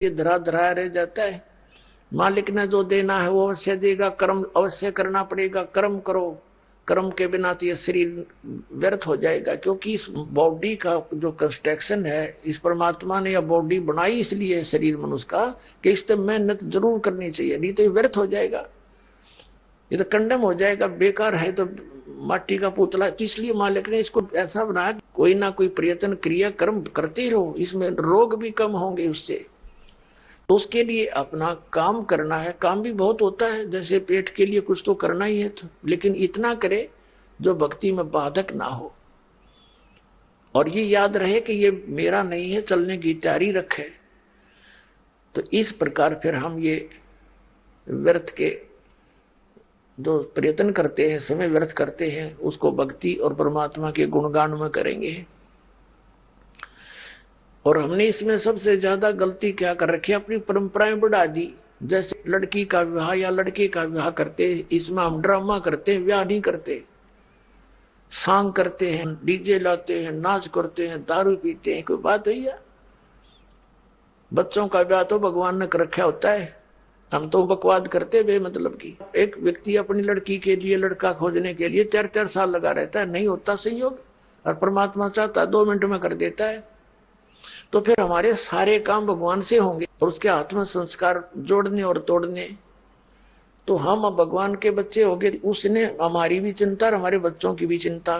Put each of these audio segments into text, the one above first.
ये धरा धरा रह जाता है। मालिक ने जो देना है वो अवश्य देगा, कर्म अवश्य करना पड़ेगा। कर्म करो, कर्म के बिना तो ये शरीर व्यर्थ हो जाएगा, क्योंकि इस बॉडी का जो कंस्ट्रक्शन है, इस परमात्मा ने यह बॉडी बनाई इसलिए शरीर मनुष्य का कि इस पर मेहनत जरूर करनी चाहिए, नहीं तो ये व्यर्थ हो जाएगा, ये तो कंडम हो जाएगा, बेकार है तो माटी का पुतला। तो इसलिए मालिक ने इसको ऐसा बनाया, कोई ना कोई प्रयत्न क्रिया कर्म करते रहो, इसमें रोग भी कम होंगे उससे। तो उसके लिए अपना काम करना है। काम भी बहुत होता है, जैसे पेट के लिए कुछ तो करना ही है, तो लेकिन इतना करे जो भक्ति में बाधक ना हो, और ये याद रहे कि ये मेरा नहीं है, चलने की तैयारी रखे। तो इस प्रकार फिर हम ये व्यर्थ के जो प्रयत्न करते हैं, समय व्यर्थ करते हैं, उसको भक्ति और परमात्मा के गुणगान में करेंगे। और हमने इसमें सबसे ज्यादा गलती क्या कर रखी है, अपनी परंपराएं बढ़ा दी। जैसे लड़की का विवाह या लड़के का विवाह करते, इसमें हम ड्रामा करते हैं, विवाह नहीं करते। सांग करते हैं, डीजे लाते हैं, नाच करते हैं, दारू पीते हैं, कोई बात है या? बच्चों का विवाह तो भगवान ने कर रखा होता है, हम तो बकवाद करते बेमतलब की। एक व्यक्ति अपनी लड़की के लिए लड़का खोजने के लिए 4-4 साल लगा रहता है, नहीं होता संयोग, और परमात्मा चाहता है 2 मिनट में कर देता है। तो फिर हमारे सारे काम भगवान से होंगे, और उसके हाथ में संस्कार जोड़ने और तोड़ने। तो हम अब भगवान के बच्चे हो गए, उसने हमारी भी चिंता और हमारे बच्चों की भी चिंता,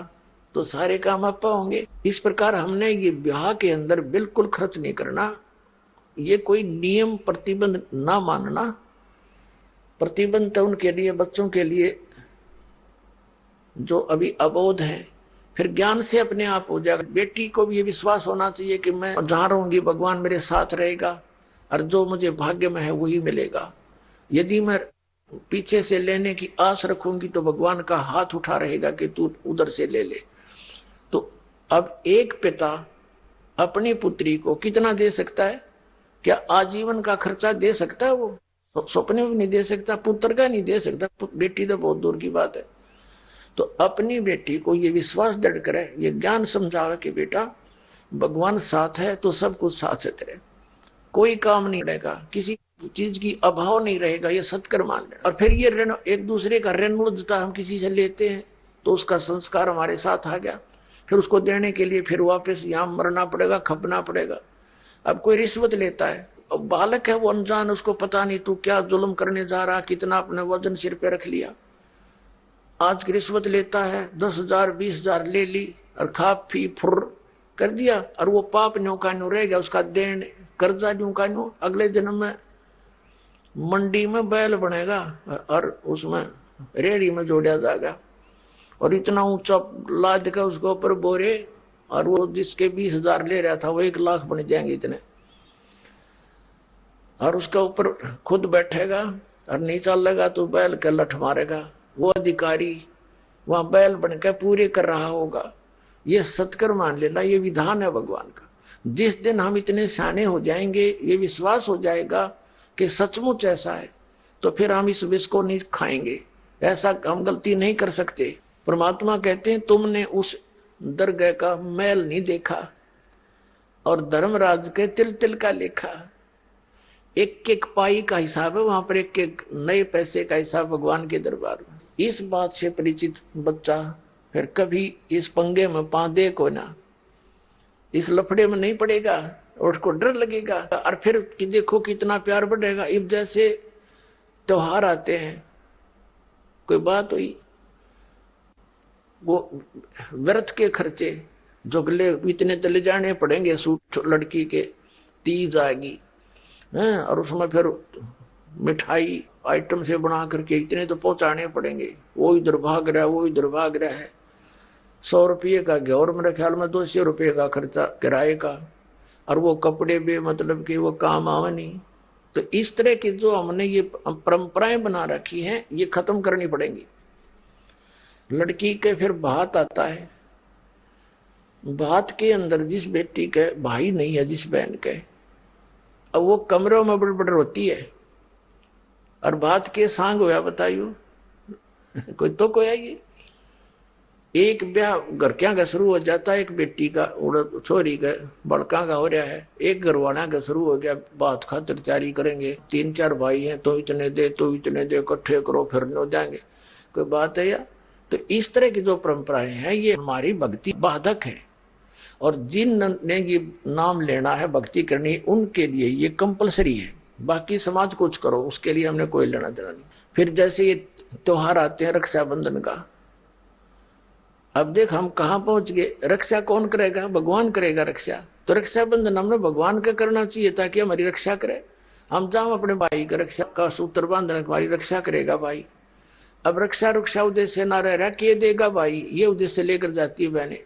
तो सारे काम आप होंगे। इस प्रकार हमने ये ब्याह के अंदर बिल्कुल खर्च नहीं करना, ये कोई नियम प्रतिबंध ना मानना। प्रतिबंध तो उनके लिए, बच्चों के लिए जो अभी अबोध है, फिर ज्ञान से अपने आप हो जाएगा। बेटी को भी ये विश्वास होना चाहिए कि मैं जहां रहूंगी भगवान मेरे साथ रहेगा, और जो मुझे भाग्य में है वही मिलेगा। यदि मैं पीछे से लेने की आस रखूंगी तो भगवान का हाथ उठा रहेगा कि तू उधर से ले ले। तो अब एक पिता अपनी पुत्री को कितना दे सकता है? क्या आजीवन का खर्चा दे सकता है? वो सपने में नहीं दे सकता, पुत्र का नहीं दे सकता, बेटी तो बहुत दूर की बात है। तो अपनी बेटी को ये विश्वास दृढ़ करे, ये ज्ञान समझावे कि बेटा भगवान साथ है तो सब कुछ साथ है तेरे, कोई काम नहीं रहेगा, किसी चीज की अभाव नहीं रहेगा, ये सत्कर मान ले। और फिर ये ऋण, एक दूसरे का ऋण मुझता हम किसी से लेते हैं तो उसका संस्कार हमारे साथ आ गया, फिर उसको देने के लिए फिर वापस यहां मरना पड़ेगा, खपना पड़ेगा। अब कोई रिश्वत लेता है, अब बालक है वो अनजान, उसको पता नहीं तू क्या जुल्म करने जा रहा, कितना अपने वजन सिर पे रख लिया। आज की रिश्वत लेता है, 10,000 20,000 ले ली और खा पी फुर कर दिया, और वो पाप न्यू का न्यू रह गया, उसका देन कर्जा न्यू का न्यू। अगले जन्म में मंडी में बैल बनेगा और उसमें रेड़ी में जोड़ा जाएगा, और इतना ऊंचा लाद के उसके ऊपर बोरे, और वो जिसके 20,000 ले रहा था वो 1 लाख बन जाएंगे इतने, और उसके ऊपर खुद बैठेगा और नीचा लगा तो बैल के लठ मारेगा। वो अधिकारी वहां बैल बनकर पूरे कर रहा होगा। ये सत्कर मान लेना, ये विधान है भगवान का। जिस दिन हम इतने सियाने हो जाएंगे, ये विश्वास हो जाएगा कि सचमुच ऐसा है, तो फिर हम इस विष को नहीं खाएंगे। ऐसा हम गलती नहीं कर सकते। परमात्मा कहते हैं तुमने उस दरगाह का मैल नहीं देखा, और धर्मराज के तिल तिल का लेखा। एक एक पाई का हिसाब है वहां पर, एक एक नए पैसे का हिसाब भगवान के दरबार में। इस बात से परिचित बच्चा फिर कभी इस पंगे में पांदे को ना, इस लफड़े में नहीं पड़ेगा, और उसको डर लगेगा। और फिर कि देखो कितना प्यार बढ़ेगा। इब जैसे त्योहार आते हैं, कोई बात हुई, वो व्यर्थ के खर्चे जुगले इतने तले जाने पड़ेंगे, सूट लड़की के, तीज आएगी हैं, और उसमें फिर मिठाई आइटम से बना करके इतने तो पहुंचाने पड़ेंगे। वो इधर भाग रहा है, वो इधर भाग रहा है। 100 रुपये का घ्योर, मेरे ख्याल में 200 रुपये का खर्चा किराए का, और वो कपड़े भी मतलब कि वो काम आवे नहीं। तो इस तरह की जो हमने ये परंपराएं बना रखी हैं, ये खत्म करनी पड़ेंगी। लड़की के फिर भात आता है, भात के अंदर जिस बेटी के भाई नहीं है, जिस बहन के, अब वो कमरों में बड़बड़ होती है, और भात के सांग होया बताइयो कोई तो कोई आइए। एक ब्याह घर क्या का शुरू हो जाता है, एक बेटी का छोरी का बड़का का हो रहा है, एक घरवाला का शुरू हो गया, बात खातिर तैयारी करेंगे, 3-4 भाई हैं तो इतने दे तो इतने दे, इकट्ठे करो फिर हो जाएंगे, कोई बात है या? तो इस तरह की जो परंपराएं हैं ये हमारी भक्ति बाधक है, और जिन ने ये नाम लेना है भक्ति करनी उनके लिए ये कंपलसरी है, बाकी समाज कुछ करो उसके लिए हमने कोई लेना देना नहीं। फिर जैसे ये त्योहार आते हैं रक्षाबंधन का, अब देख हम कहां पहुंच गए, रक्षा कौन करेगा? भगवान करेगा रक्षा, तो रक्षाबंधन हमने भगवान का करना चाहिए ताकि हमारी रक्षा करे। हम जाओ अपने भाई का रक्षा का सूत्र बांधने, हमारी रक्षा करेगा भाई। अब रक्षा उद्देश्य ना रह रहा कि ये देगा भाई, ये उद्देश्य लेकर जाती है बहनें,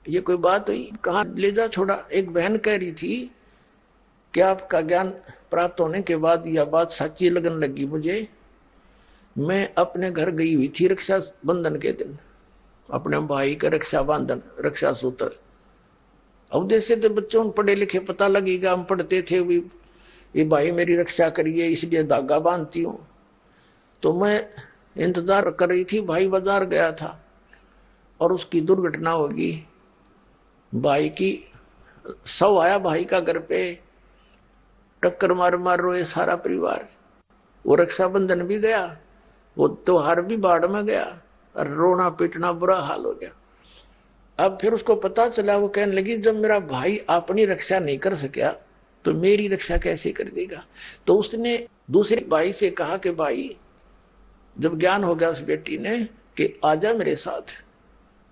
ये कोई बात हुई? कहां ले जा छोड़ा। एक बहन कह रही थी कि आपका ज्ञान प्राप्त होने के बाद यह बात सच्ची लगने लगी मुझे। मैं अपने घर गई हुई थी रक्षा बंधन के दिन, अपने भाई का रक्षा बंधन रक्षा सूत्र, उद्देश्य तो बच्चों पढ़े लिखे पता लगेगा, हम पढ़ते थे भी ये भाई मेरी रक्षा करिए इसलिए धागा बांधती हूं। तो मैं इंतजार कर रही थी, भाई बाजार गया था और उसकी दुर्घटना होगी, भाई की शव आया भाई का घर पे, टक्कर मार रोए सारा परिवार। वो रक्षाबंधन भी गया, वो त्योहार भी बाढ़ में गया, और रोना पीटना बुरा हाल हो गया। अब फिर उसको पता चला, वो कहने लगी जब मेरा भाई अपनी रक्षा नहीं कर सका तो मेरी रक्षा कैसे कर देगा? तो उसने दूसरे भाई से कहा कि भाई, जब ज्ञान हो गया उस बेटी ने कि आजा मेरे साथ,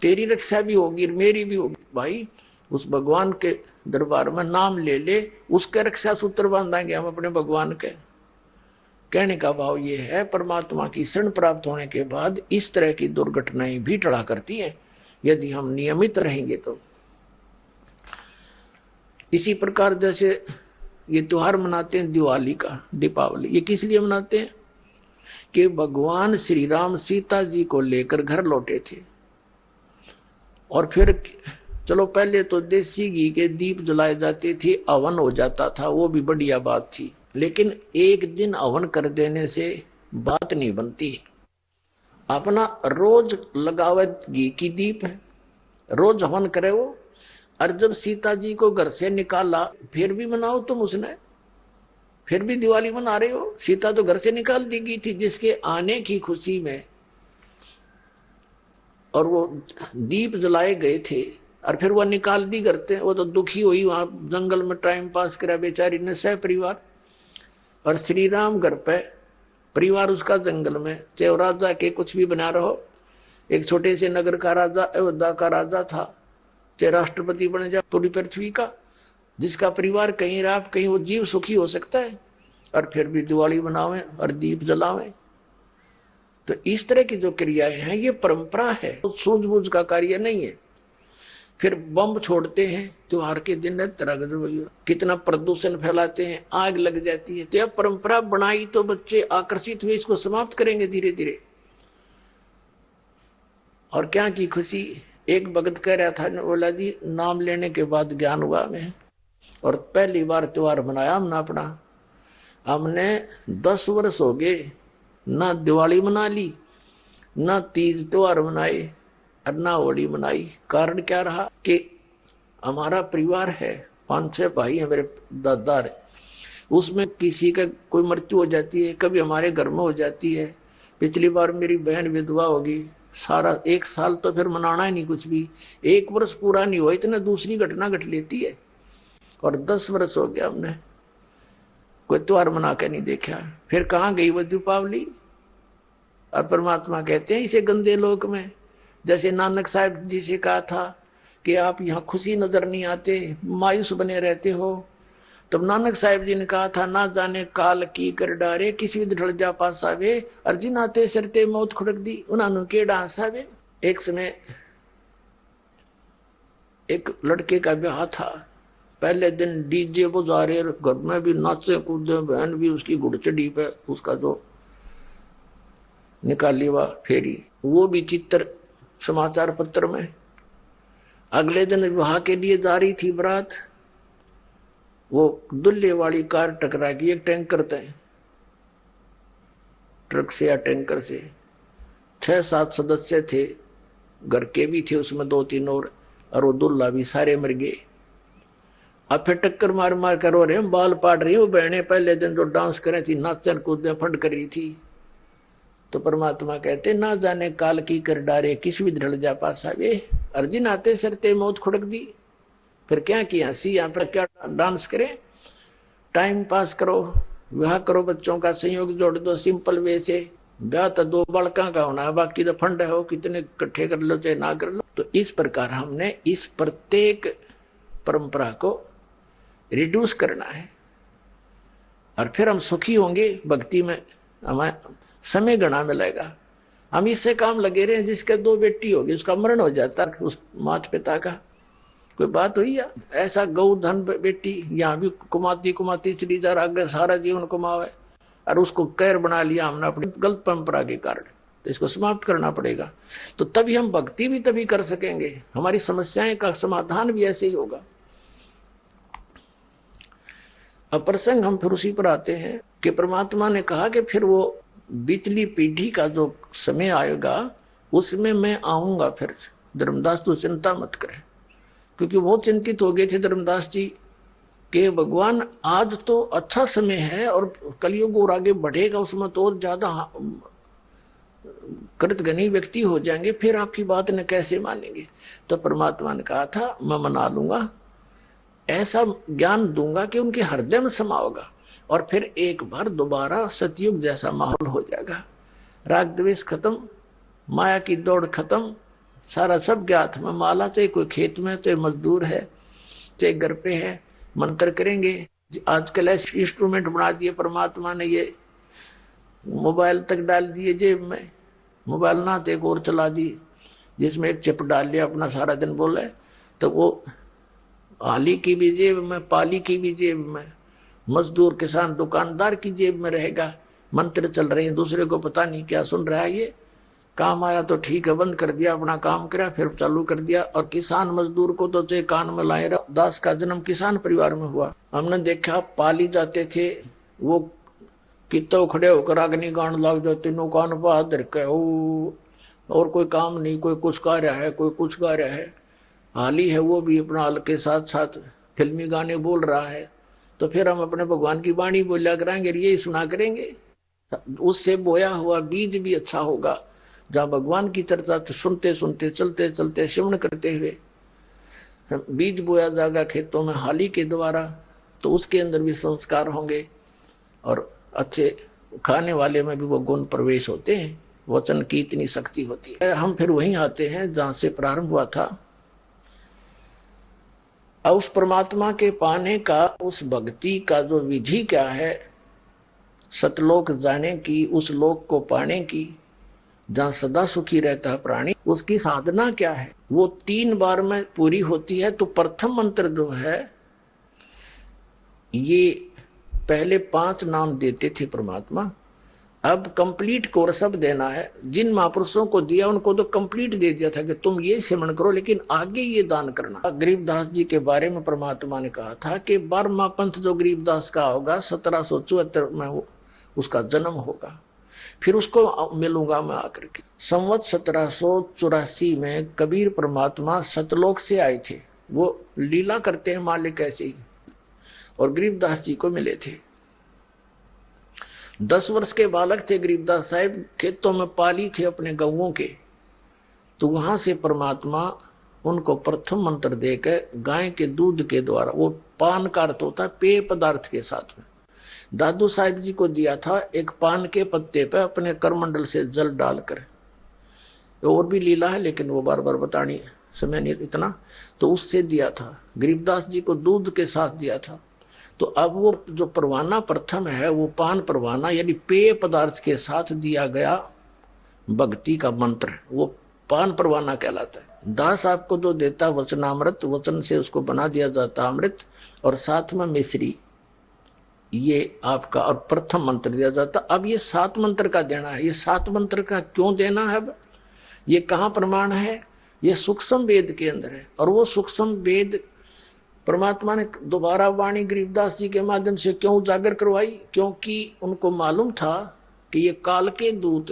तेरी रक्षा भी होगी मेरी भी होगी। भाई उस भगवान के दरबार में नाम ले ले, उसके रक्षा सूत्र बांधेंगे हम अपने भगवान के। कहने का भाव ये है, परमात्मा की शरण प्राप्त होने के बाद इस तरह की दुर्घटनाएं भी टला करती हैं यदि हम नियमित रहेंगे तो। इसी प्रकार जैसे ये त्योहार मनाते हैं दिवाली का, दीपावली, ये किस लिए मनाते हैं? कि भगवान श्री राम सीता जी को लेकर घर लौटे थे, और फिर चलो पहले तो देसी घी के दीप जलाए जाते थे, हवन हो जाता था, वो भी बढ़िया बात थी, लेकिन एक दिन हवन कर देने से बात नहीं बनती। अपना रोज लगावे घी की दीप है, रोज हवन करे वो, और जब सीता जी को घर से निकाला फिर भी मनाओ तुम उसने, फिर भी दिवाली मना रहे हो। सीता तो घर से निकाल दी गई थी जिसके आने की खुशी में, और वो दीप जलाए गए थे और फिर वो निकाल दी करते, वो तो दुखी हुई, वहां जंगल में टाइम पास करा बेचारी ने सह परिवार, और श्री राम घर पे परिवार उसका जंगल में, चाहे राजा के कुछ भी बना रहो, एक छोटे से नगर का राजा अयोध्या का राजा था, चाहे राष्ट्रपति बने जाए पूरी पृथ्वी का, जिसका परिवार कहीं रहा कहीं वो जीव सुखी हो सकता है, और फिर भी दिवाली मनावे और दीप जलावे। तो इस तरह की जो क्रियाएं हैं ये परंपरा है, तो सूझबूझ का कार्य नहीं है। फिर बम छोड़ते हैं त्योहार के दिन, कितना प्रदूषण फैलाते हैं, आग लग जाती है। तो यह परंपरा बनाई तो बच्चे आकर्षित हुए, इसको समाप्त करेंगे धीरे धीरे। और क्या की खुशी, एक भगत कह रहा था, बोला जी नाम लेने के बाद ज्ञान हुआ हमें, और पहली बार त्योहार मनाया हमने अपना। हमने 10 वर्ष हो गए ना दिवाली मना ली, ना तीज त्योहार मनाए, और ना होली मनाई। कारण क्या रहा कि हमारा परिवार है, 5-6 भाई है, मेरे दादा है, उसमें किसी का कोई मृत्यु हो जाती है, कभी हमारे घर में हो जाती है। पिछली बार मेरी बहन विधवा होगी, सारा 1 साल तो फिर मनाना ही नहीं कुछ भी, 1 वर्ष पूरा नहीं हुआ इतना दूसरी घटना घट लेती है। और 10 वर्ष हो गया हमने कोई त्योहार मना के नहीं देखा। फिर कहाँ गई वो दीपावली? और परमात्मा कहते हैं इसे गंदे लोक में, जैसे नानक साहब जी से कहा था कि आप यहाँ खुशी नजर नहीं आते, मायूस बने रहते हो। तब नानक साहब जी ने कहा था, ना जाने काल की कर डारे, किसी विध ढल जा पासावे, अर्जिन आते सरते मौत खुड़क दी, उन्होंने केड़ा हंसावे। एक समय एक लड़के का ब्याह था, पहले दिन डीजे बजा रहे, घर में भी नाचे कूदे, बहन भी उसकी घुड़चड़ी पे उसका जो निकाली हुआ फेरी, वो भी चित्र समाचार पत्र में। अगले दिन विवाह के लिए जा रही थी बारात, वो दुल्हे वाली कार टकरा गई एक टैंकर से, ट्रक से या टैंकर से। 6-7 सदस्य थे, घर के भी थे उसमें 2-3 और वो दुल्ला भी सारे मर गए। अब फिर टक्कर मार मार कर रो रहे हैं, बाल पाट रही, वो बहने पहले दिन जो डांस करे थी, नाचन कूदने फंड कर रही थी। तो परमात्मा कहते ना जाने काल की कर डारे, किस भी ढल जा पासा वे। अर्जुन आते सरते मौत खुड़क दी, फिर क्या किया हंसी, यहाँ पर क्या डांस करें, टाइम पास करो, विवाह करो, बच्चों का संयोग जोड़ दो सिंपल वे से। ब्याह तो 2 बालका का होना है, बाकी तो फंड है, हो कितने इकट्ठे कर लो चाहे ना कर लो। तो इस प्रकार हमने इस प्रत्येक परंपरा को रिड्यूस करना है और फिर हम सुखी होंगे भक्ति में, हमें समय गणा मिलेगा। हम इससे काम लगे रहे, जिसके 2 बेटी होगी उसका मरण हो जाता उस माता पिता का, कोई बात हुई या ऐसा गौ धन बेटी यहां भी कुमाती चली जा रहा, आगे सारा जीवन कुमावे और उसको कैर बना लिया हमने अपनी गलत परंपरा के कारण। तो इसको समाप्त करना पड़ेगा, तो तभी हम भक्ति भी तभी कर सकेंगे, हमारी समस्याएं का समाधान भी ऐसे ही होगा। अब प्रसंग हम फिर उसी पर आते हैं कि परमात्मा ने कहा कि फिर वो बिचली पीढ़ी का जो समय आएगा उसमें मैं आऊंगा फिर। धर्मदास तू चिंता मत करे, क्योंकि बहुत चिंतित हो गए थे धर्मदास जी कि भगवान आज तो अच्छा समय है और कलयुग और आगे बढ़ेगा, उसमें तो और ज्यादा कृतघ्नी व्यक्ति हो जाएंगे, फिर आपकी बात न कैसे मानेंगे। तो परमात्मा ने कहा था मैं मना लूंगा, ऐसा ज्ञान दूंगा कि उनके हृदय में समाओगा और फिर एक बार दोबारा सतयुग जैसा माहौल हो जाएगा। राग द्वेष खत्म, माया की दौड़ खत्म, सारा सब ज्ञात में माला, चाहे कोई खेत में, चाहे मजदूर है, चाहे घर पे है, मंत्र करेंगे। आजकल ऐसे इंस्ट्रूमेंट बना दिए परमात्मा ने, ये मोबाइल तक डाल दिए जेब में, मोबाइल ना तो एक और चला दी जिसमें एक चिप डाल लिया, अपना सारा दिन बोले, तो वो आली की भी जेब में, पाली की भी जेब में, मजदूर किसान दुकानदार की जेब में रहेगा। मंत्र चल रहे हैं, दूसरे को पता नहीं क्या सुन रहा है। ये काम आया तो ठीक है, बंद कर दिया, अपना काम करा, फिर चालू कर दिया। और किसान मजदूर को तो चाहे कान में लाए। दास का जन्म किसान परिवार में हुआ, हमने देखा पाली जाते थे, वो कितो खड़े होकर अग्नि गान लग जाते, तीनों कान पर हाथ धर के, और कोई काम नहीं, कोई कुछ गा रहा है, कोई कुछ गा रहा है। हाली है वो भी अपना हाल के साथ साथ फिल्मी गाने बोल रहा है। तो फिर हम अपने भगवान की वाणी बोलिया करेंगे, यही सुना करेंगे, उससे बोया हुआ बीज भी अच्छा होगा। जहां भगवान की चर्चा सुनते सुनते चलते चलते श्रवण करते हुए बीज बोया जाएगा खेतों में हाली के द्वारा, तो उसके अंदर भी संस्कार होंगे और अच्छे खाने वाले में भी वो गुण प्रवेश होते हैं। वचन की इतनी शक्ति होती है। हम फिर वहीं आते हैं जहां से प्रारंभ हुआ था। अब उस परमात्मा के पाने का, उस भक्ति का जो विधि क्या है, सतलोक जाने की, उस लोक को पाने की जहां सदा सुखी रहता है प्राणी, उसकी साधना क्या है, वो 3 बार में पूरी होती है। तो प्रथम मंत्र जो है, ये पहले 5 नाम देते थे परमात्मा, अब कंप्लीट कोर्स अब देना है। जिन महापुरुषों को दिया उनको तो कंप्लीट दे दिया था कि तुम ये सिमरण करो, लेकिन आगे ये दान करना। गरीबदास जी के बारे में परमात्मा ने कहा था कि 12वां पंथ जो गरीबदास का होगा 1774 में उसका जन्म होगा, फिर उसको मिलूंगा मैं आकर के। संवत 1784 में कबीर परमात्मा सतलोक से आए थे, वो लीला करते हैं मालिक ऐसे ही, और गरीबदास जी को मिले थे। 10 वर्ष के बालक थे गरीबदास साहिब, खेतों में पाली थे अपने गौओं के। तो वहां से परमात्मा उनको प्रथम मंत्र देकर गाय के दूध के द्वारा, वो पान का अर्थ होता है पेय पदार्थ के साथ में, दादू साहिब जी को दिया था एक पान के पत्ते पे अपने करमंडल से जल डालकर। और भी लीला है लेकिन वो बार बार बतानी समय नहीं इतना, तो उससे दिया था। गरीबदास जी को दूध के साथ दिया था। तो अब वो जो परवाना प्रथम है, वो पान परवाना यानी पेय पदार्थ के साथ दिया गया भक्ति का मंत्र, वो पान परवाना कहलाता है। दास आपको जो देता वचनामृत, वचन से उसको बना दिया जाता अमृत, और साथ में मिश्री, ये आपका और प्रथम मंत्र दिया जाता। अब ये 7 मंत्र का देना है। ये 7 मंत्र का क्यों देना है, अब ये कहां प्रमाण है, ये सूक्ष्म वेद के अंदर है। और वो सूक्ष्म वेद परमात्मा ने दोबारा वाणी गरीबदास जी के माध्यम से क्यों उजागर करवाई, क्योंकि उनको मालूम था कि ये काल के दूत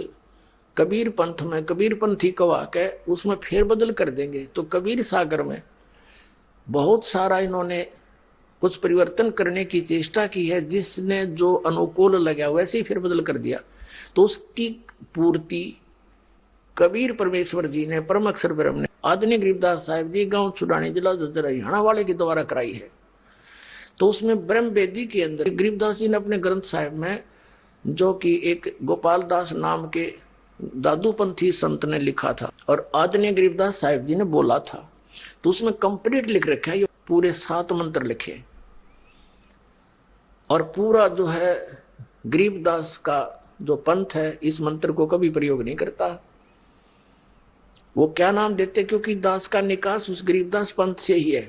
कबीर पंथ में कबीर पंथी कवा के उसमें फेरबदल कर देंगे। तो कबीर सागर में बहुत सारा इन्होंने कुछ परिवर्तन करने की चेष्टा की है, जिसने जो अनुकूल लगा वैसे ही फेरबदल कर दिया। तो उसकी पूर्ति कबीर परमेश्वर जी ने, परम अक्षर ब्रह्म ने, आदरणीय गरीबदास साहिब जी, गांव छुड़ानी, जिला झज्जर, हरियाणा वाले के द्वारा कराई है। तो उसमें ब्रह्म वेदी के अंदर गरीबदास जी ने अपने ग्रंथ साहिब में, जो कि एक गोपाल दास नाम के दादूपंथी संत ने लिखा था और आदरणीय गरीबदास साहिब जी ने बोला था, तो उसमें कंप्लीट लिख रखा है। ये पूरे 7 मंत्र लिखे और पूरा जो है गरीबदास का जो पंथ है इस मंत्र को कभी प्रयोग नहीं करता। वो क्या नाम देते, क्योंकि दास का निकास उस गरीबदास पंथ से ही है।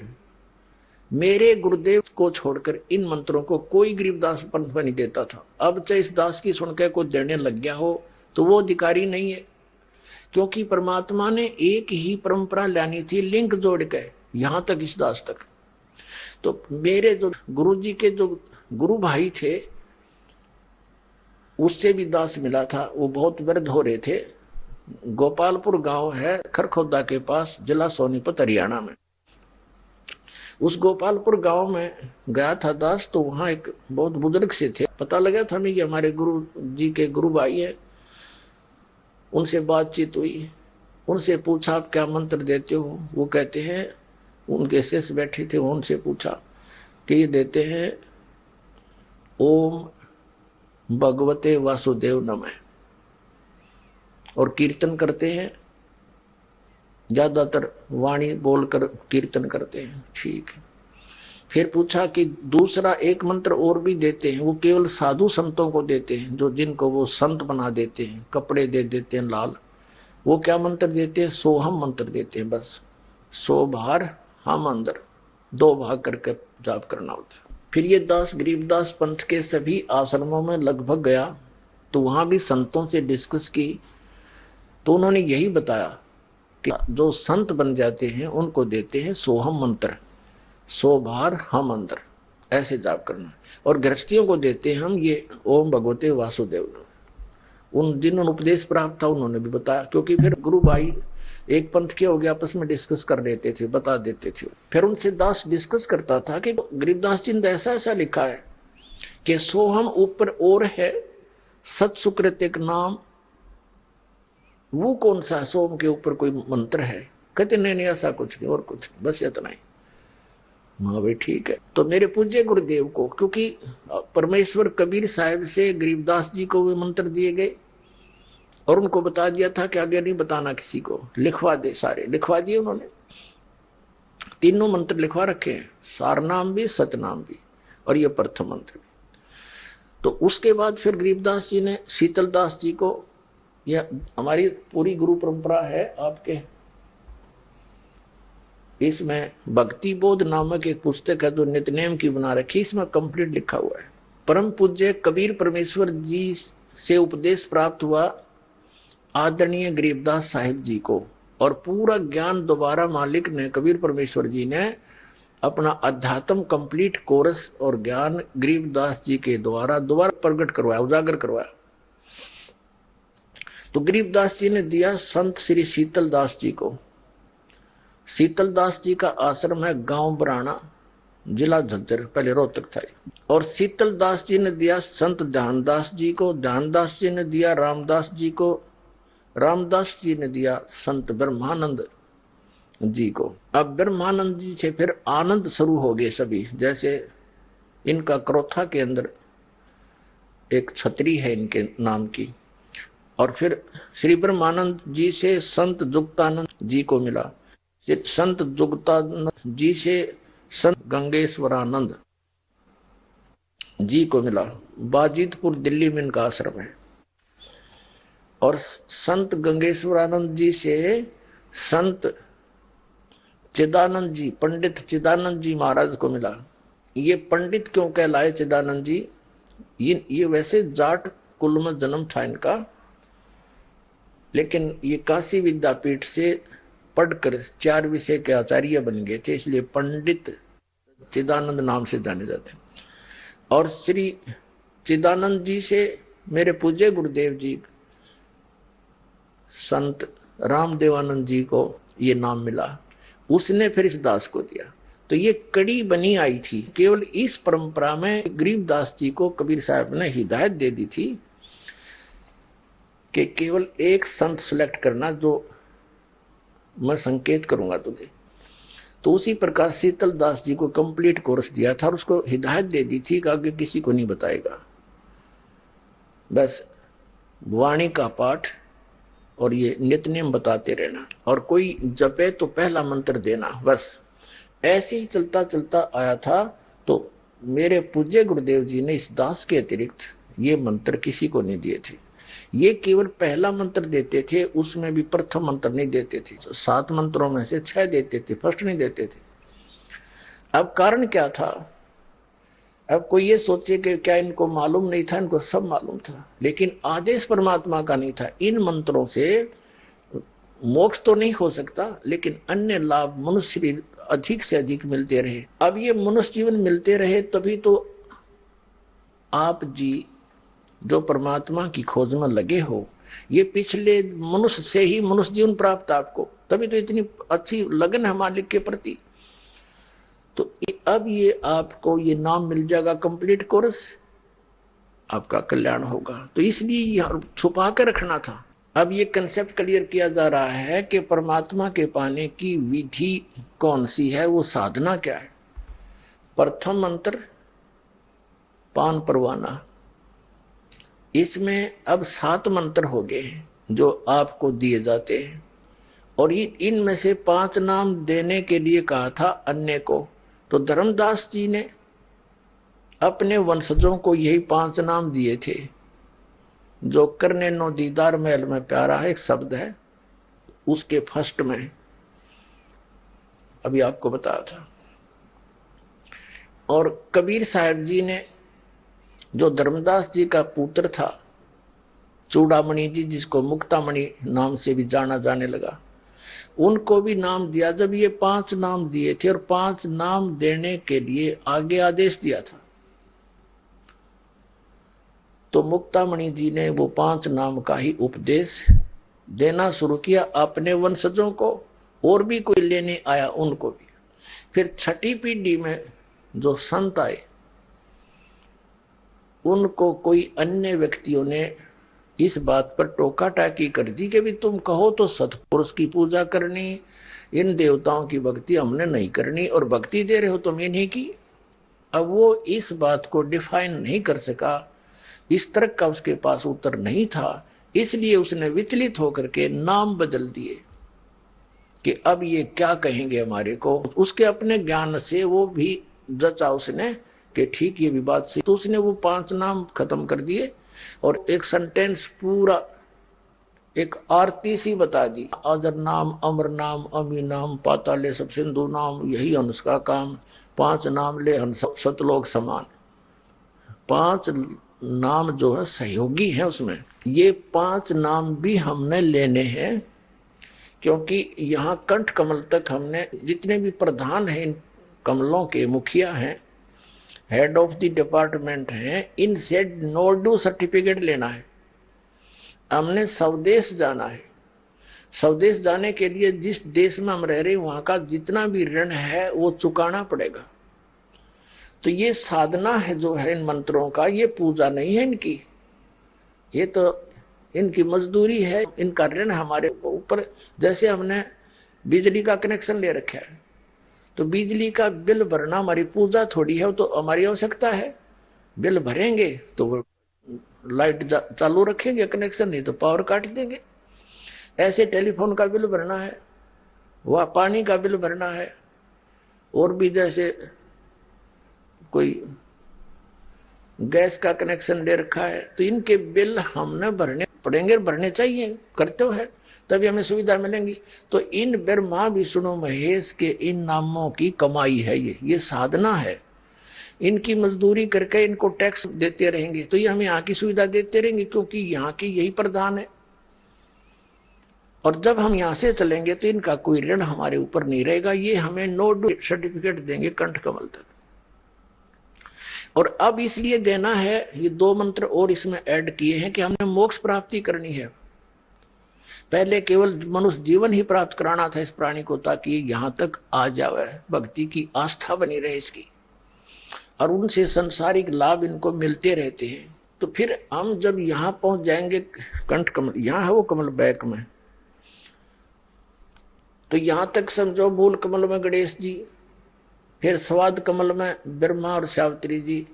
मेरे गुरुदेव को छोड़कर इन मंत्रों को कोई गरीबदास पंथ में नहीं देता था। अब चाहे इस दास की सुनकर कुछ देने लग गया हो तो वो अधिकारी नहीं है, क्योंकि परमात्मा ने एक ही परंपरा लानी थी, लिंक जोड़ के यहां तक, इस दास तक। तो मेरे जो गुरु जी के जो गुरु भाई थे उससे भी दास मिला था। वो बहुत वृद्ध हो रहे थे। गोपालपुर गांव है खरखोदा के पास, जिला सोनीपत, हरियाणा में। उस गोपालपुर गांव में गया था दास, तो वहां एक बहुत बुजुर्ग से थे। पता लगा था मैं ये हमारे गुरु जी के गुरु भाई है। उनसे बातचीत हुई, उनसे पूछा आप क्या मंत्र देते हो। वो कहते हैं, उनके शिष्य बैठे थे, उनसे पूछा कि ये देते हैं ओम भगवते वासुदेव नमः, और कीर्तन करते हैं, ज्यादातर वाणी बोलकर कीर्तन करते हैं। ठीक है। फिर पूछा कि दूसरा एक मंत्र और भी देते हैं, वो केवल साधु संतों को देते हैं, जो जिनको वो संत बना देते हैं, कपड़े दे देते हैं लाल। वो क्या मंत्र देते हैं? सोहम मंत्र देते हैं। बस 100 बाहर हम अंदर, 2 भाग करके जाप करना होता है। फिर ये दास गरीबदास पंथ के सभी आश्रमों में लगभग गया, तो वहां भी संतों से डिस्कस की, तो उन्होंने यही बताया कि जो संत बन जाते हैं उनको देते हैं सोहम मंत्र, 100 बार हम अंदर, ऐसे जाप करना। और गृहस्थियों को देते हैं हम ये ओम भगवते वासुदेव। उन जिन्होंने उपदेश प्राप्त था उन्होंने भी बताया, क्योंकि फिर गुरु भाई एक पंथ के हो गया, आपस में डिस्कस कर लेते थे, बता देते थे। फिर उनसे दास डिस्कस करता था कि गरीबदास जी ने ऐसा ऐसा लिखा है कि सोहम ऊपर और है, सत सुकृत एक नाम, वो कौन सा? सोम के ऊपर कोई मंत्र है? कहते नहीं ऐसा कुछ नहीं, और कुछ नहीं, बस इतना ही। हाँ भाई ठीक है। तो मेरे पूज्य गुरुदेव को, क्योंकि परमेश्वर कबीर साहिब से गरीबदास जी को वे मंत्र दिए गए और उनको बता दिया था कि आगे नहीं बताना किसी को, लिखवा दे, सारे लिखवा दिए उन्होंने। तीनों मंत्र लिखवा रखे हैं, सारनाम भी, सतनाम भी और ये प्रथम मंत्र भी। तो उसके बाद फिर गरीबदास जी ने शीतलदास जी को, यह हमारी पूरी गुरु परंपरा है आपके, इसमें भक्ति बोध नामक एक पुस्तक है जो नित्यनेम की बना रखी, इसमें कंप्लीट लिखा हुआ है। परम पूज्य कबीर परमेश्वर जी से उपदेश प्राप्त हुआ आदरणीय गरीबदास साहिब जी को, और पूरा ज्ञान दोबारा मालिक ने, कबीर परमेश्वर जी ने अपना अध्यात्म कंप्लीट कोर्स और ज्ञान गरीबदास जी के द्वारा दोबारा प्रकट करवाया, उजागर करवाया। तो गरीबदास जी ने दिया संत श्री शीतलदास जी को। शीतलदास जी का आश्रम है गांव बराना, जिला झज्जर, पहले रोहतक था। और शीतलदास जी ने दिया संत ध्यानदास जी को, ध्यानदास जी ने दिया रामदास जी को, रामदास जी ने दिया संत ब्रह्मानंद जी को। अब ब्रह्मानंद जी से फिर आनंद शुरू हो गए सभी, जैसे इनका क्रोथा के अंदर एक छतरी है इनके नाम की। और फिर श्री ब्रह्मानंद जी से संत जुक्तानंद जी को मिला, संत जुक्तानंद जी से संत गंगेश्वरानंद जी को मिला। बाजितपुर दिल्ली में इनका आश्रम है। और संत गंगेश्वरानंद जी से संत चिदानंद जी, पंडित चिदानंद जी महाराज को मिला। ये पंडित क्यों कहलाए चिदानंद जी? ये वैसे जाट कुल में जन्म था इनका, लेकिन ये काशी विद्यापीठ से पढ़कर 4 विषय के आचार्य बन गए थे, इसलिए पंडित चिदानंद नाम से जाने जाते। और श्री चिदानंद जी से मेरे पूज्य गुरुदेव जी संत रामदेवानंद जी को ये नाम मिला, उसने फिर इस दास को दिया। तो ये कड़ी बनी आई थी। केवल इस परंपरा में गरीबदास जी को कबीर साहब ने हिदायत दे दी थी कि केवल एक संत सिलेक्ट करना जो मैं संकेत करूंगा तुझे। तो उसी प्रकार शीतल दास जी को कंप्लीट कोर्स दिया था और उसको हिदायत दे दी थी कि आगे किसी को नहीं बताएगा, बस वाणी का पाठ और ये नित्यनेम बताते रहना, और कोई जपे तो पहला मंत्र देना, बस। ऐसे ही चलता चलता आया था। तो मेरे पूज्य गुरुदेव जी ने इस दास के अतिरिक्त ये मंत्र किसी को नहीं दिए थे। ये केवल पहला मंत्र देते थे, उसमें भी प्रथम मंत्र नहीं देते थे। 7 मंत्रों में से 6 देते थे, फर्स्ट नहीं देते थे। अब कारण क्या था? अब कोई ये सोचे कि क्या इनको मालूम नहीं था? इनको सब मालूम था, लेकिन आदेश परमात्मा का नहीं था। इन मंत्रों से मोक्ष तो नहीं हो सकता, लेकिन अन्य लाभ मनुष्य अधिक से अधिक मिलते रहे। अब ये मनुष्य जीवन मिलते रहे, तभी तो आप जी जो परमात्मा की खोज में लगे हो, ये पिछले मनुष्य से ही मनुष्य जीवन प्राप्त आपको, तभी तो इतनी अच्छी लगन है मालिक के प्रति। तो अब ये आपको ये नाम मिल जाएगा, कंप्लीट कोर्स, आपका कल्याण होगा। तो इसलिए छुपा के रखना था। अब ये कंसेप्ट क्लियर किया जा रहा है कि परमात्मा के पाने की विधि कौन सी है, वो साधना क्या है। प्रथम मंत्र पान परवाना, इसमें अब 7 मंत्र हो गए जो आपको दिए जाते हैं, और इनमें से 5 नाम देने के लिए कहा था अन्य को। तो धर्मदास जी ने अपने वंशजों को यही 5 नाम दिए थे, जो करने नो दीदार महल में प्यारा है एक शब्द है, उसके फर्स्ट में अभी आपको बताया था। और कबीर साहब जी ने, जो धर्मदास जी का पुत्र था चूड़ामणि जी, जिसको मुक्तामणि नाम से भी जाना जाने लगा, उनको भी नाम दिया। जब ये 5 नाम दिए थे और 5 नाम देने के लिए आगे आदेश दिया था, तो मुक्तामणि जी ने वो 5 नाम का ही उपदेश देना शुरू किया अपने वंशजों को, और भी कोई लेने आया उनको भी। फिर 6ठी पीढ़ी में जो संत आए, उनको कोई अन्य व्यक्तियों ने इस बात पर टोका टाकी कर दी कि भी तुम कहो तो सतपुरुष की पूजा करनी, इन देवताओं की भक्ति हमने नहीं करनी, और भक्ति दे रहे हो तुम इन्हीं की। अब वो इस बात को डिफाइन नहीं कर सका, इस तरह का उसके पास उत्तर नहीं था, इसलिए उसने विचलित होकर के नाम बदल दिए कि अब ये क्या कहेंगे हमारे को। उसके अपने ज्ञान से वो भी जचा उसने कि ठीक ये विवाद से, तो उसने वो 5 नाम खत्म कर दिए और एक सेंटेंस पूरा एक आरती सी बता दी। अजर नाम, अमर नाम, अमी नाम, पाताले सब सिंधु नाम, यही हंस का काम, 5 नाम ले हंस सतलोक समान। 5 नाम जो है सहयोगी है उसमें। ये 5 नाम भी हमने लेने हैं, क्योंकि यहाँ कंठ कमल तक हमने जितने भी प्रधान हैं, इन कमलों के मुखिया हैं, हेड ऑफ द डिपार्टमेंट हैं, इनसे नो ड्यू सर्टिफिकेट लेना है। हमने स्वदेश जाना है। स्वदेश जाने के लिए जिस देश में हम रह रहे हैं वहां का जितना भी ऋण है वो चुकाना पड़ेगा। तो ये साधना है जो है इन मंत्रों का, ये पूजा नहीं है इनकी, ये तो इनकी मजदूरी है, इनका ऋण हमारे ऊपर। जैसे हमने बिजली का कनेक्शन ले रखा है, तो बिजली का बिल भरना हमारी पूजा थोड़ी है, तो हमारी आवश्यकता है। बिल भरेंगे तो लाइट चालू रखेंगे कनेक्शन, नहीं तो पावर काट देंगे। ऐसे टेलीफोन का बिल भरना है, वह पानी का बिल भरना है, और भी जैसे कोई गैस का कनेक्शन ले रखा है, तो इनके बिल हमने भरने पड़ेंगे, भरने चाहिए, करते हो है, तभी हमें सुविधा मिलेंगी। तो इन ब्रह्मा विष्णु महेश के इन नामों की कमाई है, ये साधना है। इनकी मजदूरी करके इनको टैक्स देते रहेंगे, तो ये हमें यहाँ की सुविधा देते रहेंगे, क्योंकि यहाँ की यही प्रधान है। और जब हम यहाँ से चलेंगे तो इनका कोई ऋण हमारे ऊपर नहीं रहेगा, ये हमें नो ड्यू सर्टिफिकेट देंगे कंठ कमल तक। और अब इसलिए देना है, ये 2 मंत्र और इसमें ऐड किए हैं कि हमने मोक्ष प्राप्ति करनी है। पहले केवल मनुष्य जीवन ही प्राप्त कराना था इस प्राणी को, ताकि यहां तक आ जावे, भक्ति की आस्था बनी रहे इसकी, और उनसे संसारिक लाभ इनको मिलते रहते हैं। तो फिर हम जब यहां पहुंच जाएंगे, कंठ कमल यहां है, वो कमल बैक में, तो यहां तक समझो मूल कमल में गणेश जी, फिर स्वाद कमल में ब्रह्मा और सावित्री जी,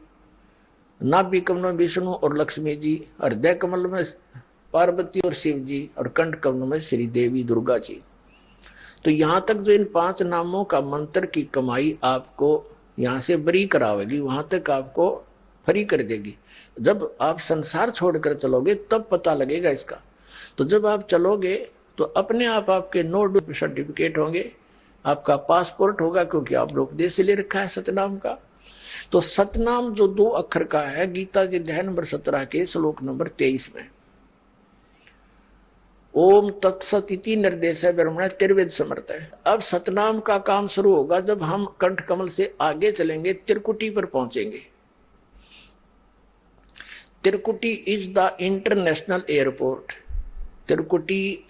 नाभि कमल में विष्णु और लक्ष्मी जी, हृदय कमल में पार्वती और शिव जी, और कंठ कमल में श्री देवी दुर्गा जी। तो यहां तक जो इन 5 नामों का मंत्र की कमाई आपको यहां से बरी करावेगी, वहां तक आपको फ्री कर देगी। जब आप संसार छोड़कर चलोगे तब पता लगेगा इसका। तो जब आप चलोगे तो अपने आप आपके 9 सर्टिफिकेट होंगे, आपका पासपोर्ट होगा, क्योंकि आपने उपदेश ले रखा है सतनाम का। तो सतनाम जो 2 अक्षर का है, गीता जी अध्याय नंबर 17 के श्लोक नंबर 23 में ओम तत्सत इति निर्देश है ब्रह्मण त्रिवेद समर्थ है। अब सतनाम का काम शुरू होगा जब हम कंठ कमल से आगे चलेंगे, त्रिकुटी पर पहुंचेंगे। त्रिकुटी इज द इंटरनेशनल एयरपोर्ट। त्रिकुटी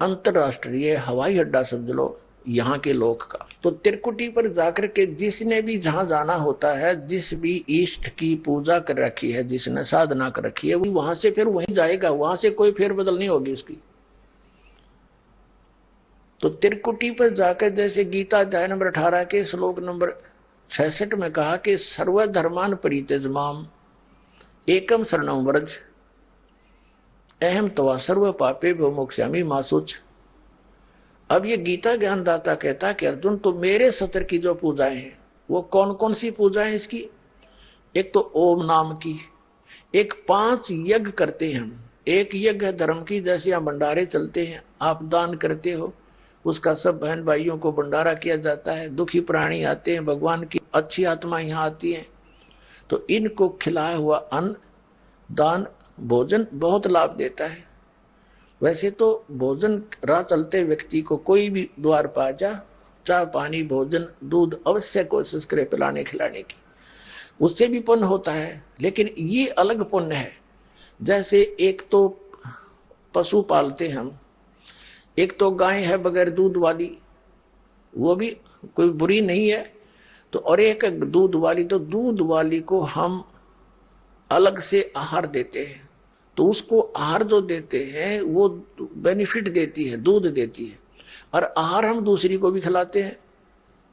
अंतरराष्ट्रीय हवाई अड्डा समझ लो यहां के लोग का। तो त्रिकुटी पर जाकर के जिसने भी जहां जाना होता है, जिस भी इष्ट की पूजा कर रखी है, जिसने साधना कर रखी है, वहां से फिर वहीं जाएगा, वहां से कोई फेरबदल नहीं होगी उसकी। तो त्रिकुटी पर जाकर, जैसे गीता अध्याय नंबर 18 के श्लोक नंबर 66 में कहा कि सर्वधर्मान परित्यज माम एकम शरणम व्रज अहम तवा सर्व पापे मोक्ष्यामि मा शुच। अब ये गीता ज्ञानदाता कहता कि अर्जुन, तो मेरे सत्र की जो पूजाएं हैं, वो कौन कौन सी पूजाएं इसकी? एक तो ओम नाम की, एक 5 यज्ञ करते हैं हम। एक यज्ञ है धर्म की, जैसे यहाँ भंडारे चलते हैं, आप दान करते हो, उसका सब बहन भाइयों को भंडारा किया जाता है। दुखी प्राणी आते हैं, भगवान की अच्छी आत्मा यहाँ आती है, तो इनको खिलाया हुआ अन्न, दान, भोजन बहुत लाभ देता है। वैसे तो भोजन राह चलते व्यक्ति को कोई भी द्वार पा जा, चाय पानी भोजन दूध अवश्य कोशिश करे पिलाने खिलाने की, उससे भी पुण्य होता है। लेकिन ये अलग पुण्य है। जैसे एक तो पशु पालते हम, एक तो गाय है बगैर दूध वाली, वो भी कोई बुरी नहीं है, तो और एक दूध वाली, तो दूध वाली को हम अलग से आहार देते हैं। तो उसको आहार जो देते हैं वो बेनिफिट देती है, दूध देती है, और आहार हम दूसरी को भी खिलाते हैं,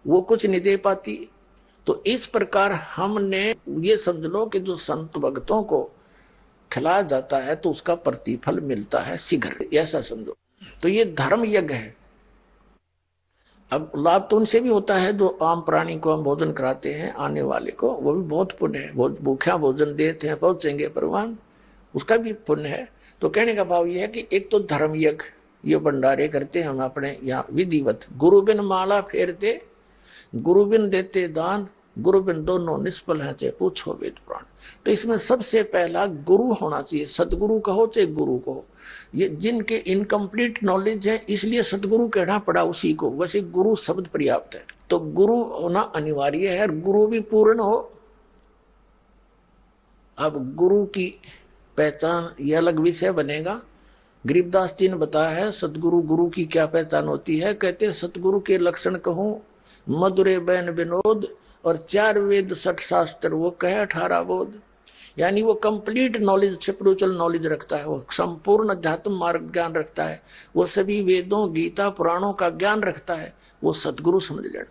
वो कुछ नहीं दे पाती। तो इस प्रकार हमने ये समझ लो कि जो संत भक्तों को खिलाया जाता है तो उसका प्रतिफल मिलता है शीघ्र, ऐसा समझो। तो ये धर्म यज्ञ है। अब लाभ तो उनसे भी होता है जो आम प्राणी को हम भोजन कराते हैं, आने वाले को, वो भी बहुत पुण्य है। भूखा भोजन देते हैं, पहुंचेंगे भगवान, उसका भी पुण्य है। तो कहने का भाव यह है कि एक तो धर्म यज्ञ, ये भंडारे करते हम अपने यहाँ विधिवत, गुरु बिन माला फेरते, गुरु बिन देते दान, गुरु बिन दोनों निष्फल है, चाहे पूछो वेद पुराण। तो इसमें सबसे पहला गुरु होना चाहिए, सतगुरु कहो चाहे गुरु कहो। ये जिनके इनकम्प्लीट नॉलेज है, इसलिए सतगुरु कहना पड़ा उसी को, वैसे गुरु शब्द पर्याप्त है। तो गुरु होना अनिवार्य है, और गुरु भी पूर्ण हो। अब गुरु की पहचान यह अलग विषय बनेगा। गरीबदास जी ने बताया है सतगुरु गुरु की क्या पहचान होती है। कहते सतगुरु के लक्षण कहूं, मधुरे बैन विनोद, और 4 वेद 60 शास्त्र, वो कहे 18 बोध। यानी वो कंप्लीट नॉलेज, स्पिरिचुअल नॉलेज रखता है, वो संपूर्ण अध्यात्म मार्ग ज्ञान रखता है, वो सभी वेदों गीता पुराणों का ज्ञान रखता है, वो सतगुरु समझ लेना।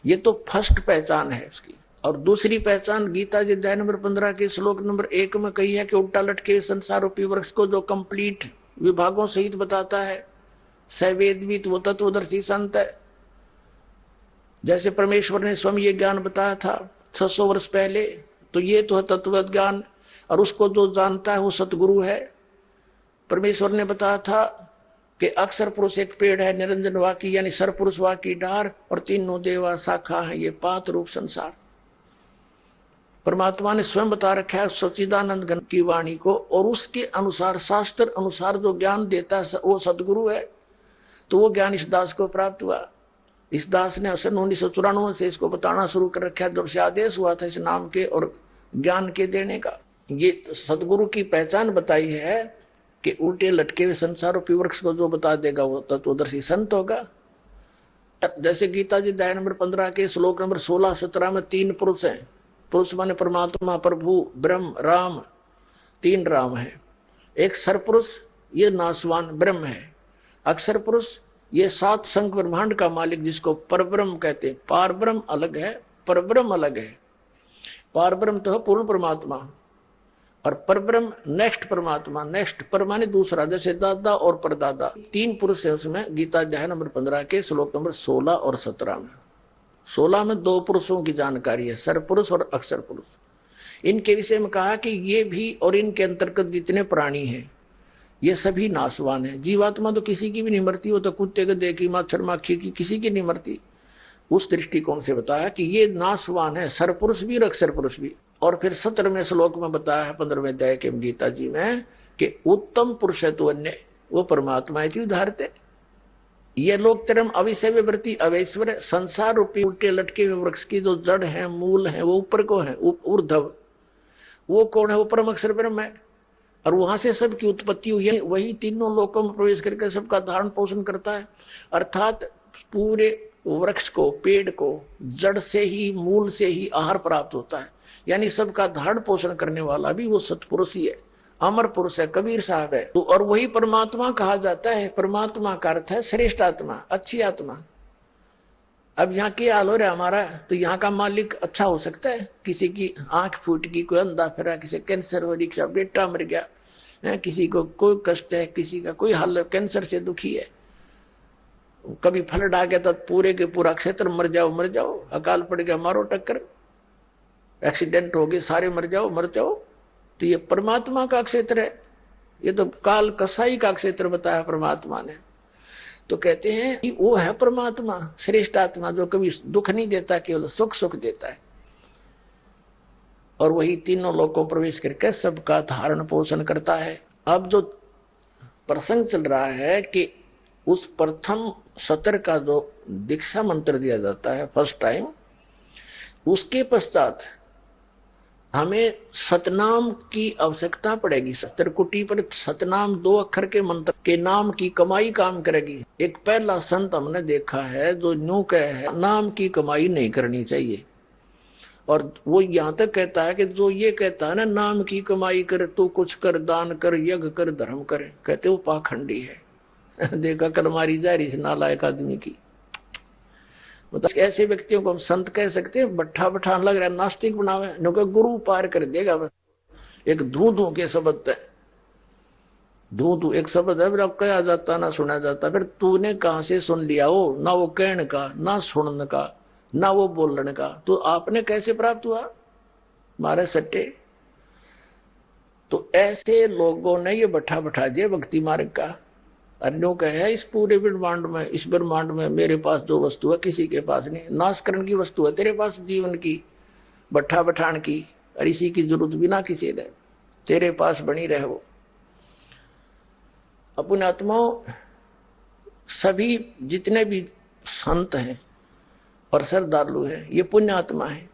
ये तो फर्स्ट पहचान है उसकी। और दूसरी पहचान गीता जी अध्याय नंबर 15 के श्लोक नंबर 1 में कही है कि उल्टा लटके संसार रूपी वृक्ष को जो कंप्लीट विभागों सहित बताता है, सवेदवित, वो तत्वदर्शी संत है। जैसे परमेश्वर ने स्वयं ये ज्ञान बताया था 600 वर्ष पहले, तो ये तो है तत्व ज्ञान, और उसको जो जानता है वो सतगुरु है। परमेश्वर ने बताया था कि अक्षर पुरुष एक पेड़ है, निरंजन वाकी यानी सर पुरुष वाकी डार, और तीनों देवा शाखा है, ये 5 रूप संसार। परमात्मा ने स्वयं बता रखा है सच्चिदानंद घन की वाणी को, और उसके अनुसार शास्त्र अनुसार जो ज्ञान देता है वो सदगुरु है। तो वो ज्ञान इस दास को प्राप्त हुआ। इस दास ने 1994 से इसको बताना शुरू कर रखा है, जब से आदेश हुआ था इस नाम के और ज्ञान के देने का। ये सदगुरु की पहचान बताई है कि उल्टे लटके हुए संसार रूपी वृक्ष को जो बता देगा वो तत्वदर्शी संत होगा। जैसे गीता जी अध्याय नंबर 15 के श्लोक नंबर 16-17 में 3 पुरुष हैं। पुरुष माने परमात्मा, प्रभु, ब्रह्म, राम, 3 राम है। एक सरपुरुष ये नासवान ब्रह्म है। अक्षर पुरुष ये 7 संख ब्रह्मांड का मालिक जिसको परब्रह्म कहते हैं। पारब्रह्म अलग है, परब्रह्म अलग है। पारब्रह्म तो है पूर्ण परमात्मा और परब्रह्म नेक्स्ट परमात्मा, नेक्स्ट पर माने दूसरा, जैसे दादा और परदादा। 3 पुरुष है उसमें। गीता अध्याय नंबर 15 के श्लोक नंबर 16 और 17 में। 16 में 2 पुरुषों की जानकारी है, सरपुरुष और अक्षर पुरुष। इनके विषय में कहा कि ये भी और इनके अंतर्गत जितने प्राणी हैं ये सभी नाशवान है। जीवात्मा तो किसी की भी नहीं मरती, वो तो कुत्ते गधे की, मच्छर माखी की किसी की नहीं मरती। उस दृष्टिकोण से बताया कि ये नाशवान है, सरपुरुष भी और अक्षर पुरुष भी। और फिर 17वें श्लोक में बताया है 15वें अध्याय के गीता जी में कि उत्तम पुरुष है तो अन्य वो परमात्मा है उदाहरते। ये लोग तरम अविषय वृत्ति अवैश्वर संसार रूपी उल्टे लटके हुए वृक्ष की जो जड़ है, मूल है, वो ऊपर को है, ऊर्ध्व। वो कौन है? वो परम अक्षर ब्रह्म है और वहां से सबकी उत्पत्ति हुई है। वही तीनों लोकों में प्रवेश करके सबका धारण पोषण करता है। अर्थात पूरे वृक्ष को, पेड़ को जड़ से ही, मूल से ही आहार प्राप्त होता है। यानी सबका धारण पोषण करने वाला भी वो सत्पुरुष ही है, अमर पुरुष है, कबीर साहब है। तो और वही परमात्मा कहा जाता है। परमात्मा का अर्थ है श्रेष्ठ आत्मा, अच्छी आत्मा। अब यहाँ के हाल हो रहा है हमारा, तो यहाँ का मालिक अच्छा हो सकता है? किसी की आंख फूट गई, कोई अंधा फिरा, किसी कैंसर हो रही, बेटा मर गया, किसी को कोई कष्ट है, किसी का कोई हाल कैंसर से दुखी है, कभी फ्लड आ गया तो पूरे के पूरा क्षेत्र मर जाओ, अकाल पड़ गया, मारो टक्कर, एक्सीडेंट हो गए, सारे मर जाओ। तो ये परमात्मा का क्षेत्र है। ये तो काल कसाई का क्षेत्र बताया परमात्मा ने। तो कहते हैं कि वो है परमात्मा, श्रेष्ठ आत्मा, जो कभी दुख नहीं देता, केवल सुख देता है। और वही तीनों लोकों प्रवेश करके सबका धारण पोषण करता है। अब जो प्रसंग चल रहा है कि उस प्रथम सत्र का जो दीक्षा मंत्र दिया जाता है फर्स्ट टाइम, उसके पश्चात हमें सतनाम की आवश्यकता पड़ेगी। सत्रकुटी पर सतनाम 2 अक्षर के मंत्र के नाम की कमाई काम करेगी। एक पहला संत हमने देखा है जो न्यू कहे है नाम की कमाई नहीं करनी चाहिए, और वो यहां तक कहता है कि जो ये कहता है ना नाम की कमाई कर, तू कुछ कर, दान कर, यज्ञ कर, धर्म कर, कहते वो पाखंडी है। देखा कल मारी जा रही नालायक आदमी की। मतलब ऐसे व्यक्तियों को हम संत कह सकते हैं? बट्ठा लग रहा है, नास्तिक बनावे, नुका गुरु पार कर देगा बस। एक धू के शब्द है, धू एक शब्द है, फिर कहा जाता ना सुना जाता। फिर तूने कहां से सुन लिया? हो ना वो कहने का, ना सुनने का, ना वो बोलने का, तो आपने कैसे प्राप्त हुआ? मारे सट्टे। तो ऐसे लोगों ने ये बट्ठा दिया भक्ति मार्ग का। अन्यों का है इस पूरे ब्रह्मांड में, इस ब्रह्मांड में मेरे पास जो वस्तु है किसी के पास नहीं। नाशकरण की वस्तु है तेरे पास, जीवन की बट्ठान की, और इसी की जरूरत बिना किसी ने तेरे पास बनी रहे। वो अपने आत्माओं, सभी जितने भी संत हैं और श्रद्धालु हैं ये पुण्य आत्मा है।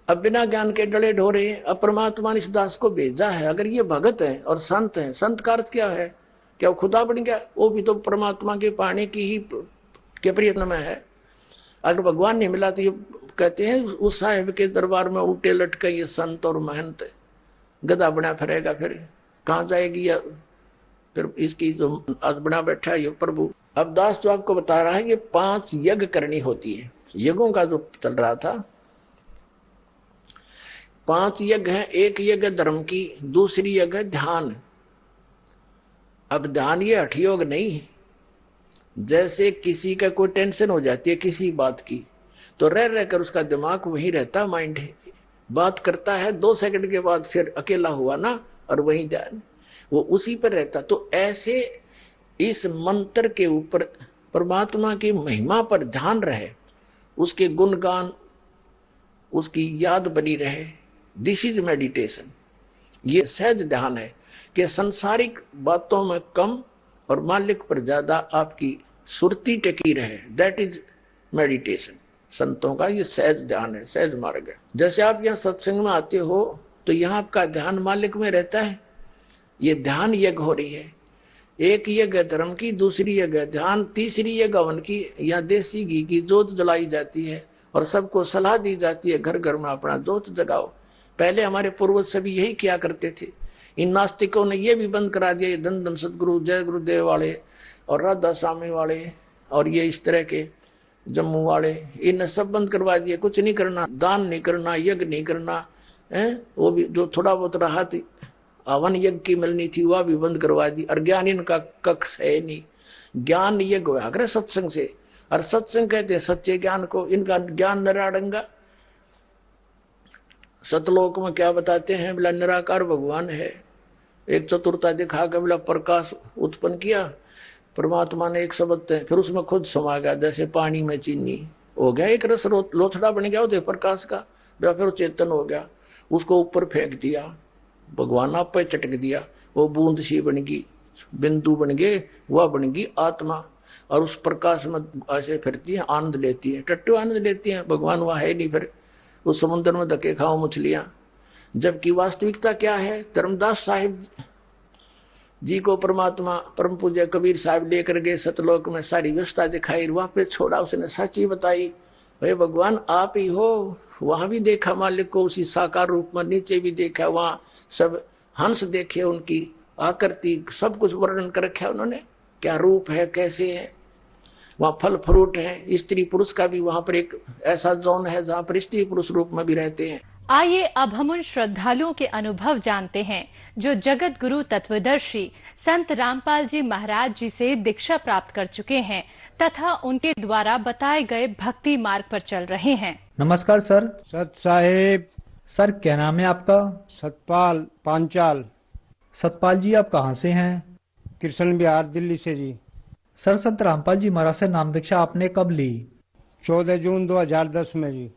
अब बिना ज्ञान के डले ढोरे हैं। अब परमात्मा ने इस दास को भेजा है। अगर ये भगत है और संत है, संत का अर्थ क्या है? क्या वो खुदा बन गया? वो भी तो परमात्मा के पाने की ही के प्रयत्न में है। अगर भगवान नहीं मिला तो ये कहते हैं उस साहिब के दरबार में उल्टे लटके ये संत और महंत, गधा बना फिरेगा, फिर कहां जाएगी? या फिर इसकी जो आज बना बैठा है ये प्रभु। अब दास जो आपको बता रहा है ये 5 यज्ञ करनी होती है। यज्ञों का जो चल रहा था, 5 यज्ञ है। एक यज्ञ धर्म की, दूसरी यज्ञ ध्यान। अब ध्यान ये हठ योग नहीं है। जैसे किसी का कोई टेंशन हो जाती है किसी बात की, तो रह कर उसका दिमाग वहीं रहता, माइंड बात करता है, 2 सेकंड के बाद फिर अकेला हुआ ना, और वहीं ध्यान वो उसी पर रहता। तो ऐसे इस मंत्र के ऊपर परमात्मा की महिमा पर ध्यान रहे, उसके गुणगान, उसकी याद बनी रहे। This is meditation. ये सहज ध्यान है कि संसारिक बातों में कम और मालिक पर ज्यादा आपकी सुरती टिकी रहे। That is meditation. संतों का ये सहज ध्यान है, सहज मार्ग है। जैसे आप यहाँ सत्संग में आते हो तो यहाँ आपका ध्यान मालिक में रहता है। ये ध्यान यज्ञ हो रही है। एक यज्ञ धर्म की, दूसरी यज्ञ ध्यान, तीसरी यज्ञ हवन की या देसी घी की जोत जलाई जाती है और सबको सलाह दी जाती है घर घर में अपना जोत जगाओ। पहले हमारे पूर्वज सभी यही किया करते थे। इन नास्तिकों ने यह भी बंद करा दिया, ये धन धन सदगुरु जय गुरुदेव वाले और राधा स्वामी वाले और ये इस तरह के जम्मू वाले, इन्हें सब बंद करवा दिए। कुछ नहीं करना, दान नहीं करना, यज्ञ नहीं करना है। वो भी जो थोड़ा बहुत रहा थी हवन यज्ञ की मिलनी थी वह भी बंद करवा दी। और ज्ञान इनका कक्ष है नहीं, ज्ञान यज्ञ हुआ करे सत्संग से, और सत्संग कहते हैं सच्चे ज्ञान को। इनका ज्ञान निराडंगा। सतलोक में क्या बताते हैं, बोला निराकार भगवान है। एक चतुरता दिखा के बोला प्रकाश उत्पन्न किया परमात्मा ने एक शब्द है, फिर उसमें खुद समा गया जैसे पानी में चीनी हो गया, एक रस लोथड़ा बन गया उदय प्रकाश का। फिर चेतन हो गया, उसको ऊपर फेंक दिया, भगवान आप पे चटक दिया, वो बूंद सी बन गई, बिंदु बन गए, वह बन गई आत्मा। और उस प्रकाश में ऐसे फिरती है, आनंद लेती है, टट्टू आनंद लेती है। भगवान वह है नहीं, फिर उस समुद्र में धक्के खाओ मछलियां। जबकि वास्तविकता क्या है, धर्मदास साहिब जी को परमात्मा परम पूज्य कबीर साहब लेकर गए सतलोक में, सारी व्यवस्था दिखाई, वापस छोड़ा, उसने सच्ची बताई, भाई भगवान आप ही हो। वहां भी देखा मालिक को उसी साकार रूप में, नीचे भी देखा, वहां सब हंस देखे, उनकी आकृति सब कुछ वर्णन कर रखा उन्होंने, क्या रूप है कैसे है। वहां फल फ्रूट है, स्त्री पुरुष का भी वहां पर एक ऐसा जोन है जहां पर स्त्री पुरुष रूप में भी रहते हैं। आइए अब हम उन श्रद्धालुओं के अनुभव जानते हैं जो जगत गुरु तत्वदर्शी संत रामपाल जी महाराज जी से दीक्षा प्राप्त कर चुके हैं तथा उनके द्वारा बताए गए भक्ति मार्ग पर चल रहे हैं। नमस्कार सर। सत साहेब। सर क्या नाम है आपका? सतपाल पांचाल। सतपाल जी आप कहाँ से हैं? कृष्ण बिहार दिल्ली से जी। सर संत रामपाल जी महाराज से नाम दीक्षा आपने कब ली? 14 जून 2010 में जी।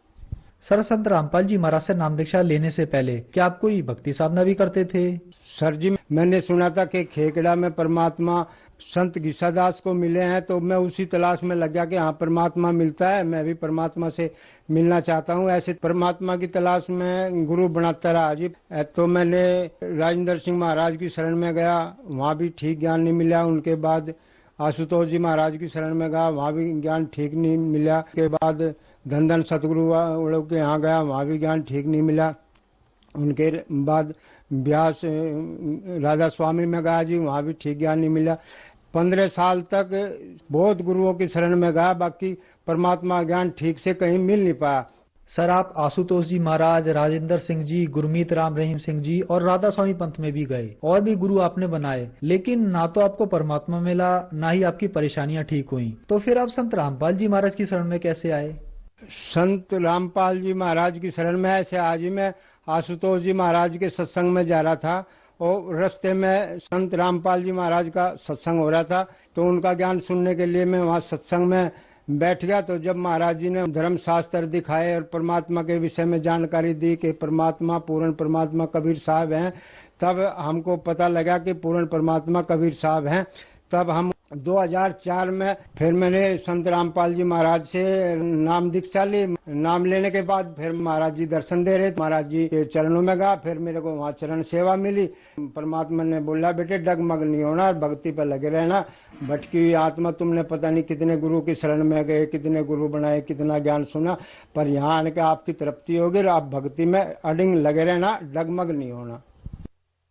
सर संत रामपाल जी महाराज से नाम दीक्षा लेने से पहले क्या आप कोई भक्ति साधना भी करते थे? सर जी मैंने सुना था कि खेकड़ा में परमात्मा संत गीसादास को मिले हैं, तो मैं उसी तलाश में लग गया कि हाँ परमात्मा मिलता है, मैं भी परमात्मा से मिलना चाहता हूँ। ऐसे परमात्मा की तलाश में गुरु बनाता रहा जी। तो मैंने राजेंद्र सिंह महाराज की शरण में गया, वहाँ भी ठीक ज्ञान नहीं मिला। उनके बाद आशुतोष जी महाराज की शरण में गया, वहाँ भी ज्ञान ठीक नहीं मिला। के बाद धन धन सतगुरु के यहाँ गया, वहाँ भी ज्ञान ठीक नहीं मिला। उनके बाद व्यास राधा स्वामी में गया जी, वहाँ भी ठीक ज्ञान नहीं मिला। 15 साल तक बहुत गुरुओं की शरण में गया, बाकी परमात्मा ज्ञान ठीक से कहीं मिल नहीं पाया। सर आप आशुतोष जी महाराज, राजेंद्र सिंह जी, गुरमीत राम रहीम सिंह जी और राधा स्वामी पंथ में भी गए और भी गुरु आपने बनाए, लेकिन ना तो आपको परमात्मा मिला ना ही आपकी परेशानियां ठीक हुई। तो फिर आप संत रामपाल जी महाराज की शरण में कैसे आए? संत रामपाल जी महाराज की शरण में ऐसे आज ही मैं आशुतोष जी महाराज के सत्संग में जा रहा था और रास्ते में संत रामपाल जी महाराज का सत्संग हो रहा था, तो उनका ज्ञान सुनने के लिए मैं वहाँ सत्संग में बैठ गया। तो जब महाराज जी ने धर्म शास्त्र दिखाए और परमात्मा के विषय में जानकारी दी कि परमात्मा पूर्ण परमात्मा कबीर साहब हैं, तब हमको पता लगा कि पूर्ण परमात्मा कबीर साहब हैं। तब हम 2004 में फिर मैंने संत रामपाल जी महाराज से नाम दीक्षा ली। नाम लेने के बाद फिर महाराज जी दर्शन दे रहे, महाराज जी के चरणों में गया, फिर मेरे को वहाँ चरण सेवा मिली। परमात्मा ने बोला बेटे डगमग नहीं होना, भक्ति पर लगे रहना। भटकी हुई आत्मा, तुमने पता नहीं कितने गुरु की शरण में गए, कितने गुरु बनाए, कितना ज्ञान सुना, पर यहाँ आने के आपकी तृप्ति होगी। आप भक्ति में अडिंग लगे रहना, डगमग नहीं होना।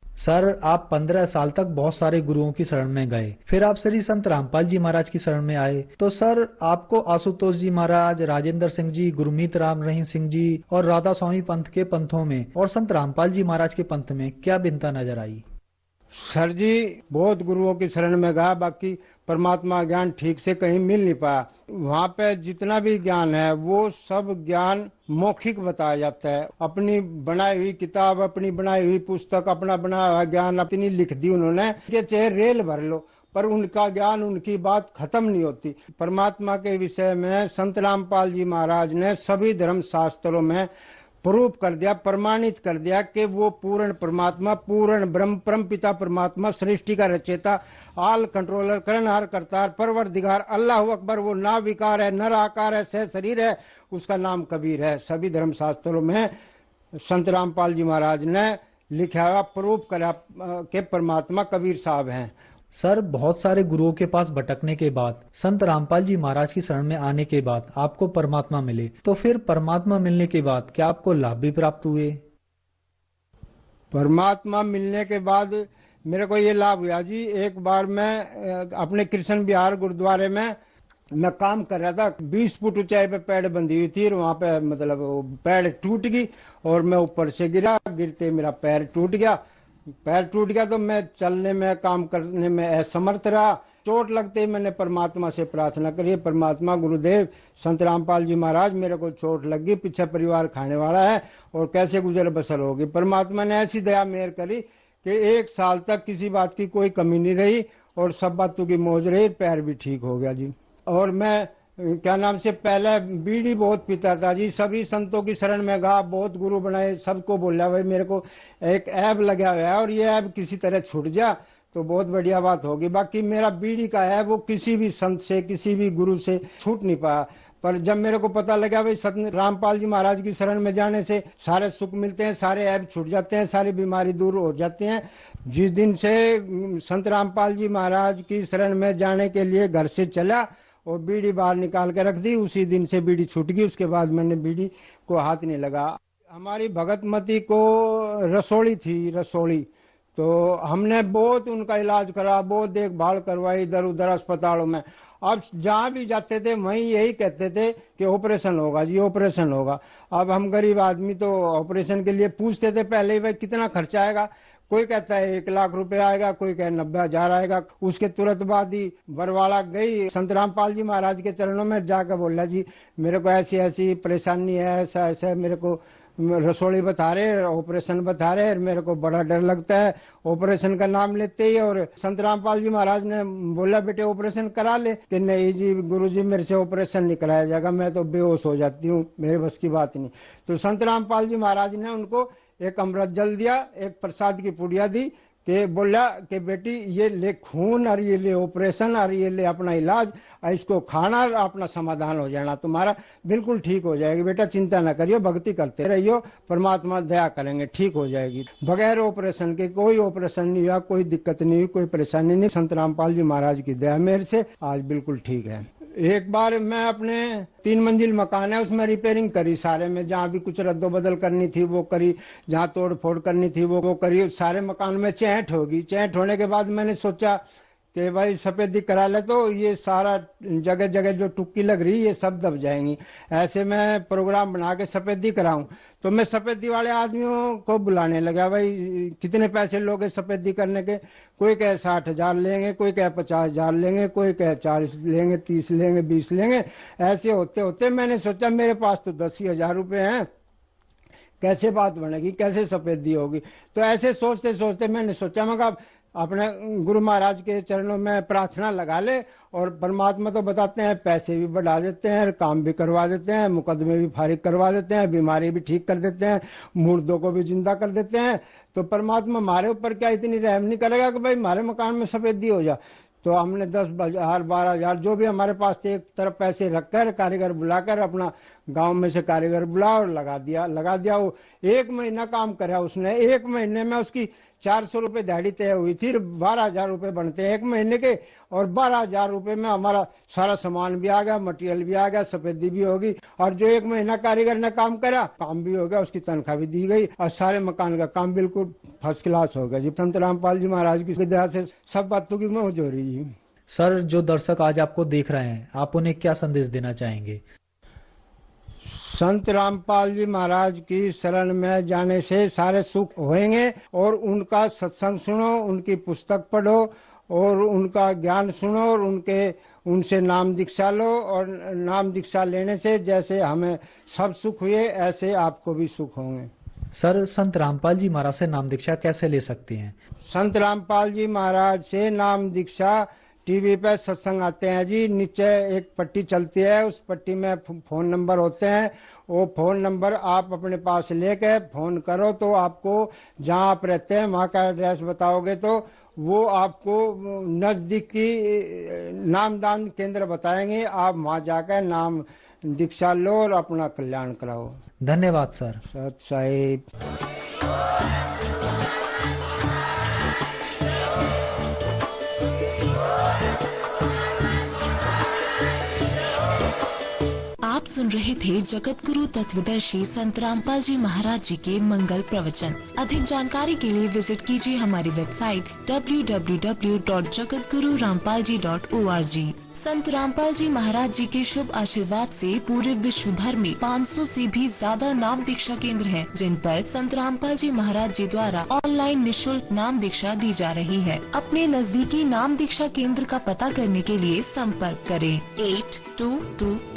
सर आप 15 साल तक बहुत सारे गुरुओं की शरण में गए, फिर आप श्री संत रामपाल जी महाराज की शरण में आए, तो सर आपको आशुतोष जी महाराज, राजेंद्र सिंह जी, गुरमीत राम रहीम सिंह जी और राधा स्वामी पंथ के पंथों में और संत रामपाल जी महाराज के पंथ में क्या भिन्नता नजर आई? सर जी बहुत गुरुओं की शरण में गया, बाकी परमात्मा ज्ञान ठीक से कहीं मिल नहीं पाया। वहाँ पे जितना भी ज्ञान है वो सब ज्ञान मौखिक बताया जाता है। अपनी बनाई हुई किताब, अपनी बनाई हुई पुस्तक, अपना बनाया हुआ ज्ञान अपनी लिख दी उन्होंने कि चाहे रेल भर लो, पर उनका ज्ञान, उनकी बात खत्म नहीं होती। परमात्मा के विषय में संत रामपाल जी महाराज ने सभी धर्म शास्त्रों में प्रूफ कर दिया, प्रमाणित कर दिया कि वो पूर्ण परमात्मा, पूर्ण ब्रह्म, परम पिता परमात्मा, सृष्टि का रचयिता, आल कंट्रोलर, करणहार, करतार, परवरदिगार, अल्लाह अकबर, वो ना विकार है, नर आकार है, सह शरीर है, उसका नाम कबीर है। सभी धर्म शास्त्रों में संत रामपाल जी महाराज ने लिखा हुआ प्रूफ करा कि परमात्मा कबीर साहब हैं। सर, बहुत सारे गुरुओं के पास भटकने के बाद, संत रामपाल जी महाराज की शरण में आने के बाद आपको परमात्मा मिले, तो फिर परमात्मा मिलने के बाद क्या आपको लाभ भी प्राप्त हुए? परमात्मा मिलने के बाद मेरे को ये लाभ हुआ जी। एक बार मैं अपने कृष्ण विहार गुरुद्वारे में मैं काम कर रहा था। 20 फुट ऊंचाई पे पेड़ बंधी हुई थी और वहां पे मतलब पेड़ टूट गई और मैं ऊपर से गिरा। गिरते मेरा पैर टूट गया। पैर टूट गया तो मैं चलने में काम करने में असमर्थ रहा। चोट लगते ही मैंने परमात्मा से प्रार्थना करी, परमात्मा गुरुदेव संत रामपाल जी महाराज, मेरे को चोट लग गई, पीछे परिवार खाने वाला है और कैसे गुजर बसर होगी। परमात्मा ने ऐसी दया मेहर करी कि 1 साल तक किसी बात की कोई कमी नहीं रही और सब बातों की मौज रही, पैर भी ठीक हो गया जी। और मैं क्या नाम से पहले बीड़ी बहुत पीता था जी। सभी संतों की शरण में गया, बहुत गुरु बनाए, सबको बोला भाई मेरे को एक ऐब लगा हुआ है और ये ऐब किसी तरह छूट जा तो बहुत बढ़िया बात होगी। बाकी मेरा बीड़ी का है वो किसी भी संत से किसी भी गुरु से छूट नहीं पाया। पर जब मेरे को पता लगा भाई संत रामपाल जी महाराज की शरण में जाने से सारे सुख मिलते हैं, सारे ऐब छूट जाते हैं, सारी बीमारी दूर हो जाती हैं। जिस दिन से संत रामपाल जी महाराज की शरण में जाने के लिए घर से चला और बीड़ी बाहर निकाल के रख दी, उसी दिन से बीड़ी छूट गई। उसके बाद मैंने बीड़ी को हाथ नहीं लगा। हमारी भगतमती को रसोली थी, रसोली, तो हमने बहुत उनका इलाज करा, बहुत देखभाल करवाई इधर उधर अस्पतालों में। अब जहां भी जाते थे वहीं यही कहते थे कि ऑपरेशन होगा जी, ऑपरेशन होगा। अब हम गरीब आदमी तो ऑपरेशन के लिए पूछते थे पहले ही भाई कितना खर्चा आएगा। कोई कहता है 1 लाख रुपए आएगा, कोई कहे 90,000 आएगा। उसके तुरंत बाद ही बरवाला गई, संत रामपाल जी महाराज के चरणों में जाकर बोला जी मेरे को ऐसी ऐसी परेशानी है, ऐसा ऐसा मेरे को रसोली बता रहे, ऑपरेशन बता रहे, मेरे को बड़ा डर लगता है ऑपरेशन का नाम लेते ही। और संत रामपाल जी महाराज ने बोला बेटे ऑपरेशन करा ले, कि नहीं जी गुरुजी मेरे से ऑपरेशन नहीं कराया जाएगा, मैं तो बेहोश हो जाती हूँ, मेरे बस की बात नहीं। तो संत रामपाल जी महाराज ने उनको एक अमृत जल दिया, एक प्रसाद की पुड़िया दी, कि बोला कि बेटी ये ले खून और ये ले ऑपरेशन और ये ले अपना इलाज, इसको खाना और अपना समाधान हो जाना, तुम्हारा बिल्कुल ठीक हो जाएगी। बेटा चिंता ना करियो, भक्ति करते रहियो, परमात्मा दया करेंगे, ठीक हो जाएगी। बगैर ऑपरेशन के कोई ऑपरेशन नहीं हुआ, कोई दिक्कत नहीं हुई, कोई परेशानी नहीं। संत रामपाल जी महाराज की दया मेहर से आज बिल्कुल ठीक है। एक बार मैं अपने 3 मंजिल मकान है उसमें रिपेयरिंग करी सारे में, जहाँ भी कुछ रद्दो बदल करनी थी वो करी, जहाँ तोड़ फोड़ करनी थी वो करी। सारे मकान में चैंट होगी। चैंट होने के बाद मैंने सोचा कि भाई सफेदी करा ले तो ये सारा जगह जगह जो टुक्की लग रही ये सब दब जाएंगी। ऐसे मैं प्रोग्राम बना के सफेदी कराऊं। तो मैं सफेदी वाले आदमियों को बुलाने लगा, भाई कितने पैसे लोगे सफेदी करने के। कोई कहे 60,000 लेंगे, कोई कहे 50,000 लेंगे, कोई कहे 40 लेंगे, 30 लेंगे, 20 लेंगे। ऐसे होते होते मैंने सोचा मेरे पास तो 10,000 रुपए हैं, कैसे बात बनेगी, कैसे सफेदी होगी। तो ऐसे सोचते सोचते मैंने सोचा मैं अपने गुरु महाराज के चरणों में प्रार्थना लगा ले। और परमात्मा तो बताते हैं पैसे भी बढ़ा देते हैं, काम भी करवा देते हैं, मुकदमे भी फारिग करवा देते हैं, बीमारी भी ठीक कर देते हैं, मुर्दों को भी जिंदा कर देते हैं। तो परमात्मा हमारे ऊपर क्या इतनी रहम नहीं करेगा कि भाई हमारे मकान में सफेदी हो जाए। तो हमने 10,000 12,000 जो भी हमारे पास थे एक तरफ पैसे रखकर कारीगर बुलाकर अपना गांव में से कारीगर बुला और लगा दिया। वो 1 महीना काम करा उसने। 1 महीने में उसकी 400 रुपए दिहाड़ी तय हुई थी। 12,000 रुपए बनते हैं 1 महीने के, और 12,000 रुपए में हमारा सारा सामान भी आ गया, मटेरियल भी आ गया, सफेदी भी होगी। और जो 1 महीना कारीगर ने काम करा काम भी हो गया, उसकी तनख्वाह भी दी गई और सारे मकान का काम बिल्कुल फर्स्ट क्लास हो गया जी। संत रामपाल जी महाराज की दया से सब बातों की मौज हो रही है। सर, जो दर्शक आज आपको देख रहे हैं, आप उन्हें क्या संदेश देना चाहेंगे? संत रामपाल जी महाराज की शरण में जाने से सारे सुख होंगे। और उनका सत्संग सुनो, उनकी पुस्तक पढ़ो और उनका ज्ञान सुनो और उनसे नाम दीक्षा लो। और नाम दीक्षा लेने से जैसे हमें सब सुख हुए ऐसे आपको भी सुख होंगे। सर, संत रामपाल जी महाराज से नाम दीक्षा कैसे ले सकते हैं? संत रामपाल जी महाराज से नाम दीक्षा टीवी पे सत्संग आते हैं जी। नीचे एक पट्टी चलती है, उस पट्टी में फोन नंबर होते हैं। वो फोन नंबर आप अपने पास लेके फोन करो तो आपको जहां आप रहते हैं वहां का एड्रेस बताओगे तो वो आपको नजदीकी नामदान केंद्र बताएंगे। आप वहां जाकर नाम दीक्षा लो और अपना कल्याण कराओ। धन्यवाद सर। सत साहिब। सुन रहे थे जगत गुरु तत्वदर्शी संत रामपाल जी महाराज जी के मंगल प्रवचन। अधिक जानकारी के लिए विजिट कीजिए हमारी वेबसाइट www.jagatgururampalji.org। संत रामपाल जी महाराज जी के शुभ आशीर्वाद से पूरे विश्व भर में 500 से भी ज्यादा नाम दीक्षा केंद्र हैं, जिन पर संत रामपाल जी महाराज जी द्वारा ऑनलाइन निशुल्क नाम दीक्षा दी जा रही है। अपने नजदीकी नाम दीक्षा केंद्र का पता करने के लिए संपर्क करें 8222